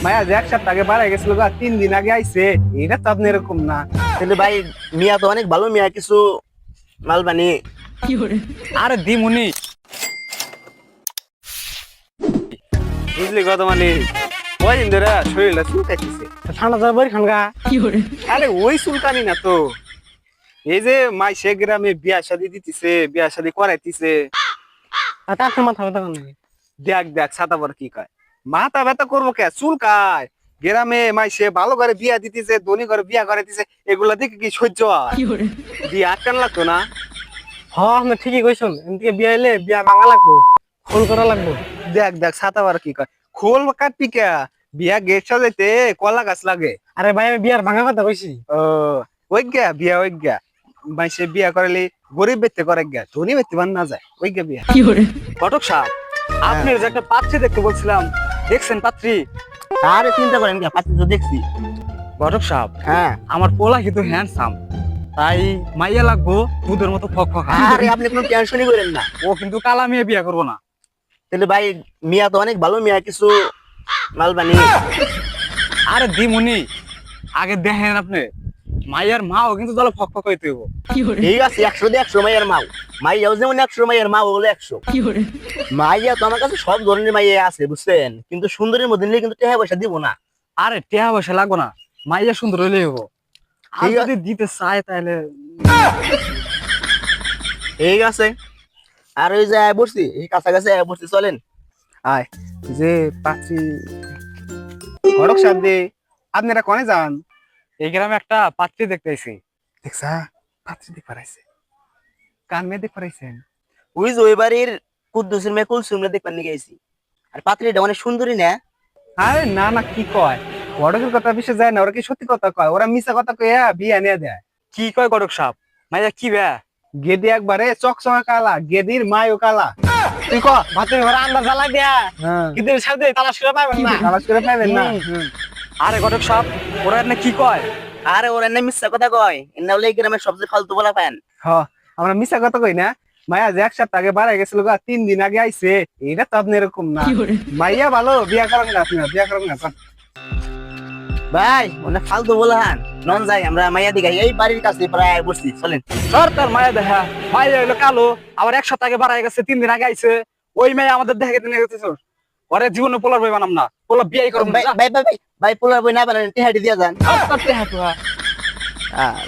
মায়া যে 1 সপ্তাহ আগে বাড়াই গেছিল গা 3 দিন আগে আইছে। এটা তো আপনি এরকম না। কিন্তু ভাই মিয়া তো অনেক ভালো মিয়া, কিছু মাল বানিয়ে। আরে দিমুনি বুঝলি কত মানে কয়দিন ধরে শরীরটা চুলকাইতেছে। ঠান্ডা জ্বর বই খানগা। আরে ওই চুলকানি না তো, এই যে মাইসে গ্রামে বিয়া শাদি দিতেছে, বিয়া শাদি করাইতেছে। তার মাথা ব্যথা কেন? দেখ দেখ ছাতা পর কি কয়, মাথা ব্যথা করবো কে, চুলকায়। গ্রামে মাইসে ভালো করে বিয়া দিতেছে, ধনী করে বিয়া করাইতেছে, এগুলা দেখে কি সহ্য হয়? বিয়া আটকান লাগতো না? হ আপনি ঠিকই কইছেন, এদিকে বিয়া এলে বিয়া ভাঙা লাগবো, খোল করা লাগবো। দেখ দেখ ছাতা পর কি কয়, খোল কাটবি কে, বিয়া গেট সাজাইতে কলা গাছ লাগে। আরে ভাই আমি বিয়ার ভাঙা কথা কইছি। ও ওই গা বিয়া, ওই গা মাইসে বিয়া করালে গরিব ব্যক্তি করে গা, ধনী ব্যক্তি বান না যায়, ওই গা বিয়া। ঘটক সাহেব, আপনি যে একটা পাত্রী দেখতে বলছিলাম, দেখছেন পাত্রী? আরে চিন্তা করেন কি, পাচ্ছি তো দেখছি। ঘটক সাহেব, হ্যাঁ আমার পোলা কিন্তু হ্যান্ডসাম, তাই মাইয়া লাগবো দুধের মতো ফকফকা। আরে আপনি কোনো টেনশনই করেন না। ও কিন্তু কালা মেয়ে বিয়া করবো না। তাহলে ভাই মিয়া তো অনেক ভালো মিয়া, কিছু মাল বানিয়ে। আরে দিমুনি আগে দেখেন আপনি, মাইয়ার মাও কিন্তু তাহলে ফকফক হইতে হইব। ঠিক আছে, 100 মাইয়ার মাও, মাইয়াও যেমন 100 মাইয়ার মা হলো 100। মাইয়া তো আমার কাছে সব ধরনের মাইয়া আছে বুঝছেন, কিন্তু সুন্দরীর মধ্যে নিলে কিন্তু টাকা পয়সা দিব না। আরে টেহা পয়সা লাগবো না, মাইয়া সুন্দর হইলেই হবো। আর ঠিক আছে। যদি দিতে চায় তাহলে ঠিক আছে, আর ওই যে বসছি, এই কাছাকাছি বসছি, চলেন। আয় যে পাত্রী। ঘটক সাহেব যে আপনারা কনে যান? এই গ্রামে একটা পাত্রী দেখতে আইছি। দেখছা পাত্রী দেখতে পারাইছে, কান মেয়ে দেখতে পারাইছেন? ওই যে ওই বাড়ির কুদ্দুসের মেয়ে কুলসুমরা দেখবার নিয়ে গেছি। আর পাত্রীটা অনেক সুন্দরী না? আরে না না, কি কয়, ঘটকের কথা বিষয় যায় না, ওরা কি সত্যি কথা কয়? ওরা মিছা কথা কইয়া বিয়া নিয়ে দেয়। কি কয় ঘটক সাহেব, মাইয়া কি বে গেদি একবারে চকচকা কালা, গেদির মায়ও কালা। তুই ক ভাতের ঘরে আন্দাজ জ্বালাই দিয়া হ্যাঁ কিন্তু সাথে তালাশ করে পাবেন না। তালাশ করে পাইবেন না। আরে ঘটক সাহেব, ওরা না কি কয়? আরে ওর এনে মিথ্যা কথা কয়, এনে হলে এই গ্রামের সবচেয়ে ফালতু বলা পান। হ আমরা মিছা কথা কই না। মায়া যে 1 সপ্তাহ আগে বাড়াই গেছিল গা 3 দিন আগে আইছে। এটা তো আপনি এরকম না। মাইয়া ভালো, বিয়া করেন না, আপনি বিয়া করেন না। ভাই অনেক ফালতু বলা হান, নন যাই আমরা মাইয়া দিঘা এই বাড়ির কাছে প্রায় বসছি, চলেন। সর তার মায়া দেখা, মায়া হইলো কালো, আবার 1 সপ্তাহ আগে বাড়াই গেছে, 3 দিন আগে আইছে। ওই মেয়ে আমাদের দেখে দিনে গেছে। ওরে জীবনে পোলার বই বানাম না, পোলা বিয়াই করব না। ভাই ভাই ভাই ভাই পোলার বই না বানান, টেহাটি দিয়া যান। আর তার টেহা তো। আর